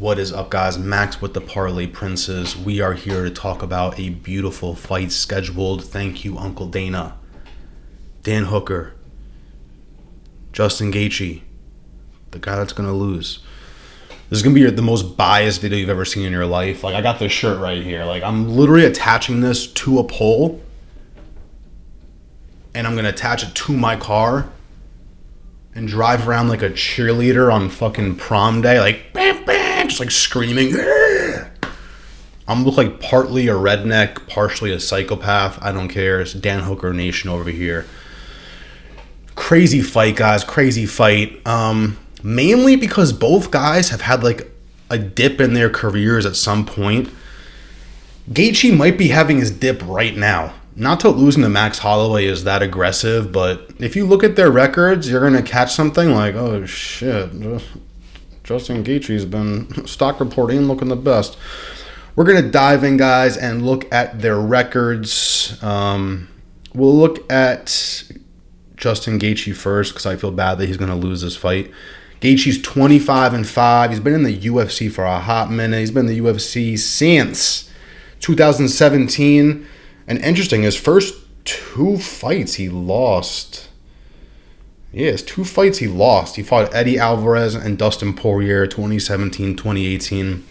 What is up, guys? Max with the Parlay Princes. We are here to talk about a beautiful fight scheduled. Thank you, Uncle Dana. Dan Hooker. Justin Gaethje. The guy that's going to lose. This is going to be the most biased video you've ever seen in your life. I got this shirt right here. I'm literally attaching this to a pole. And I'm going to attach it to my car. And drive around like a cheerleader on fucking prom day. Bam, bam. Just screaming. I'm look like partly a redneck, partially a psychopath. I don't care. It's Dan Hooker Nation over here. Crazy fight, guys. Crazy fight. Mainly because both guys have had a dip in their careers at some point. Gaethje might be having his dip right now. Not that losing to Max Holloway is that aggressive, but if you look at their records, you're going to catch something like, oh shit, Justin Gaethje's been stock reporting looking the best. We're going to dive in, guys, and look at their records. We'll look at Justin Gaethje first because I feel bad that he's going to lose this fight. Gaethje's 25-5. He's been in the UFC for a hot minute. He's been in the UFC since 2017. And interesting, his first two fights he lost. Yeah, his two fights he lost. He fought Eddie Alvarez and Dustin Poirier 2017, 2018.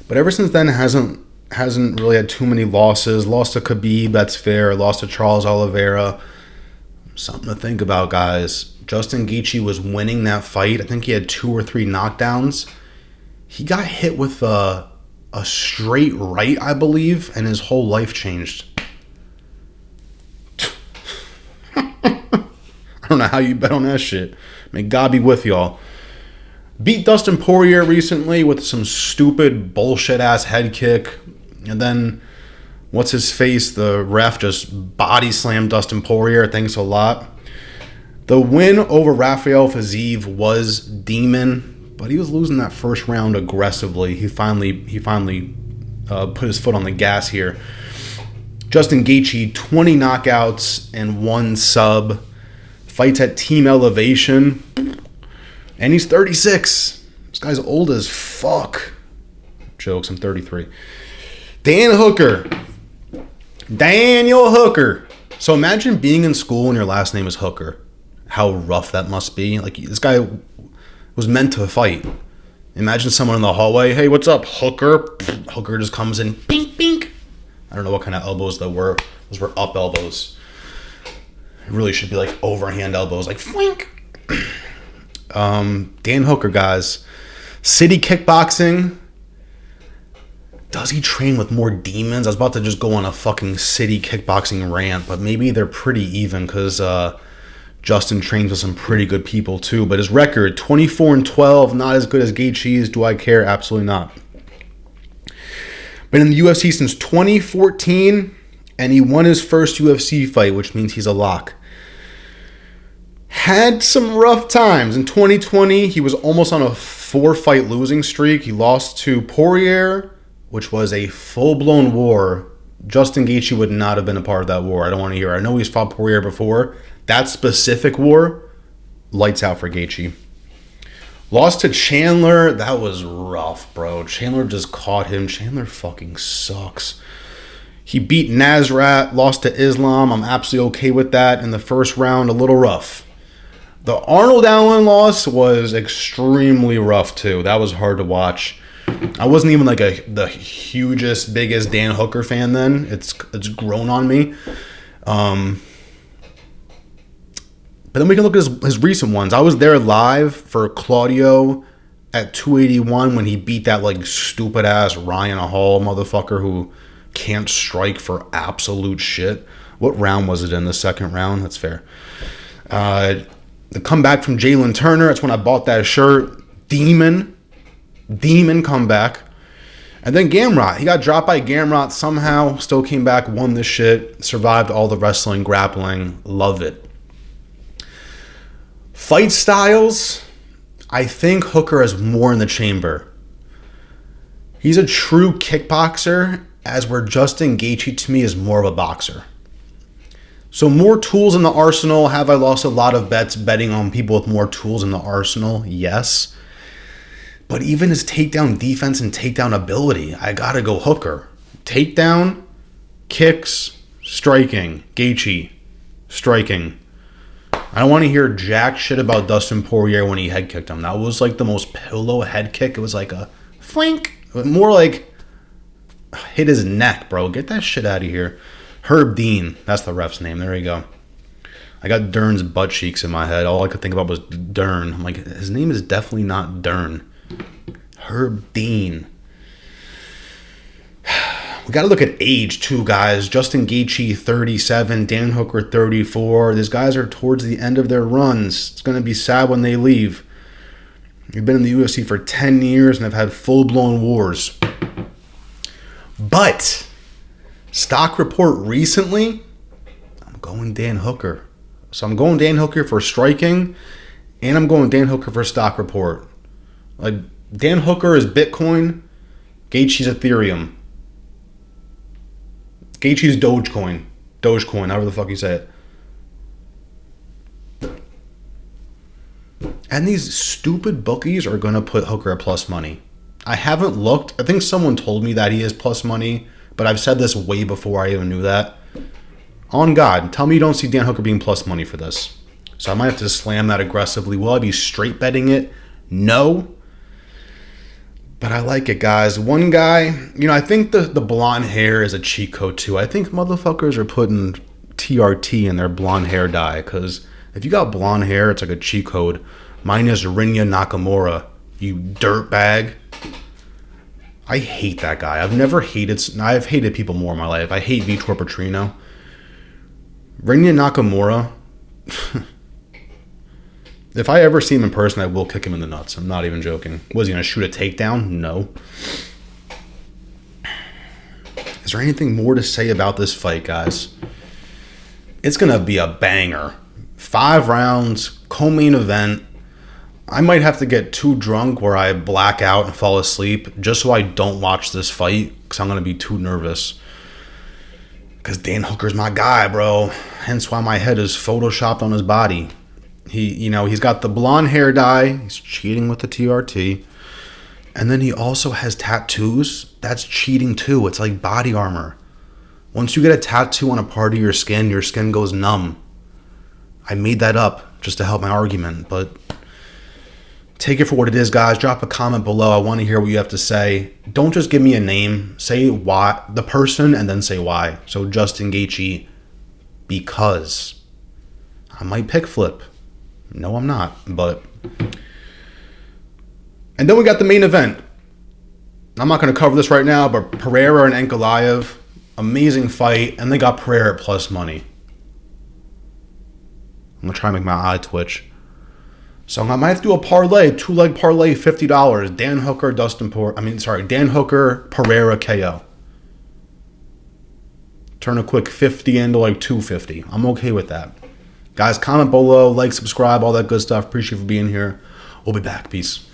But ever since then hasn't really had too many losses. Lost to Khabib, that's fair. Lost to Charles Oliveira. Something to think about, guys. Justin Gaethje was winning that fight. I think he had 2 or 3 knockdowns. He got hit with a straight right, I believe, and his whole life changed. I don't know how you bet on that shit. May God be with y'all. Beat Dustin Poirier recently with some stupid bullshit-ass head kick. And then, what's his face? The ref just body slammed Dustin Poirier. Thanks a lot. The win over Rafael Fiziev was demon. But he was losing that first round aggressively. He finally put his foot on the gas here. Justin Gaethje, 20 knockouts and 1 sub. Fights at Team Elevation. And he's 36. This guy's old as fuck. Jokes, I'm 33. Dan Hooker. Daniel Hooker. So imagine being in school and your last name is Hooker. How rough that must be. This guy was meant to fight. Imagine someone in the hallway, hey, what's up, Hooker? Hooker just comes in, bink, bink. I don't know what kind of elbows those were. Those were up elbows. It really should be overhand elbows, flink. Dan Hooker, guys. City kickboxing. Does he train with more demons? I was about to just go on a fucking city kickboxing rant, but maybe they're pretty even because Justin trains with some pretty good people too, but his record, 24-12, not as good as Gaethje's. Do I care? Absolutely not. Been in the UFC since 2014, and he won his first UFC fight, which means he's a lock. Had some rough times. In 2020, he was almost on a 4-fight losing streak. He lost to Poirier, which was a full-blown war. Justin Gaethje would not have been a part of that war. I don't want to hear it. I know he's fought Poirier before. That specific war, lights out for Gaethje. Lost to Chandler. That was rough, bro. Chandler just caught him. Chandler fucking sucks. He beat Nasrat, lost to Islam. I'm absolutely okay with that. In the first round, a little rough. The Arnold Allen loss was extremely rough, too. That was hard to watch. I wasn't even the hugest, biggest Dan Hooker fan then. It's grown on me. But then we can look at his recent ones. I was there live for Claudio at 281 when he beat that stupid-ass Ryan Hall motherfucker who can't strike for absolute shit. What round was it in? The second round? That's fair. The comeback from Jalen Turner. That's when I bought that shirt. Demon comeback. And then Gamrot. He got dropped by Gamrot somehow. Still came back, won this shit. Survived all the wrestling, grappling. Love it. Fight styles, I think Hooker has more in the chamber. He's a true kickboxer, as where Justin Gaethje to me is more of a boxer. So more tools in the arsenal. Have I lost a lot of bets betting on people with more tools in the arsenal? Yes. But even his takedown defense and takedown ability, I gotta go Hooker. Takedown, kicks, striking. Gaethje, striking. I don't want to hear jack shit about Dustin Poirier when he head kicked him. That was like the most pillow head kick. It was like a flink. More like hit his neck, bro. Get that shit out of here. Herb Dean. That's the ref's name. There you go. I got Dern's butt cheeks in my head. All I could think about was Dern. I'm like, his name is definitely not Dern. Herb Dean. We got to look at age too, guys. Justin Gaethje, 37. Dan Hooker, 34. These guys are towards the end of their runs. It's going to be sad when they leave. They've been in the UFC for 10 years and have had full-blown wars. But, stock report recently, I'm going Dan Hooker. So I'm going Dan Hooker for striking, and I'm going Dan Hooker for stock report. Like, Dan Hooker is Bitcoin, Gaethje's Ethereum. Gaethje's Dogecoin. Dogecoin, however the fuck you say it. And these stupid bookies are going to put Hooker at plus money. I haven't looked. I think someone told me that he is plus money, but I've said this way before I even knew that. On God, tell me you don't see Dan Hooker being plus money for this. So I might have to slam that aggressively. Will I be straight betting it? No. But I like it, guys. One guy, I think the blonde hair is a cheat code too. I think motherfuckers are putting TRT in their blonde hair dye, because if you got blonde hair, it's like a cheat code. Mine is Rinya Nakamura, you dirtbag. I hate that guy. I've hated people more in my life. I hate Vitor Petrino. Rinya Nakamura, if I ever see him in person, I will kick him in the nuts. I'm not even joking. Was he going to shoot a takedown? No. Is there anything more to say about this fight, guys? It's going to be a banger. 5 rounds, co-main event. I might have to get too drunk where I black out and fall asleep just so I don't watch this fight, because I'm going to be too nervous. Because Dan Hooker's my guy, bro. Hence why my head is photoshopped on his body. He's got the blonde hair dye. He's cheating with the TRT. And then he also has tattoos. That's cheating too. It's like body armor. Once you get a tattoo on a part of your skin goes numb. I made that up just to help my argument, but take it for what it is, guys. Drop a comment below. I want to hear what you have to say. Don't just give me a name. Say why, the person, and then say why. So Justin Gaethje, because I might pick flip. No, I'm not, but... And then we got the main event. I'm not going to cover this right now, but Pereira and Ankalaev, amazing fight, and they got Pereira at plus money. I'm going to try and make my eye twitch. So I might have to do a parlay, 2-leg parlay, $50. Dan Hooker, Dan Hooker, Pereira, KO. Turn a quick 50 into like 250. I'm okay with that. Guys, comment below, like, subscribe, all that good stuff. Appreciate you for being here. We'll be back. Peace.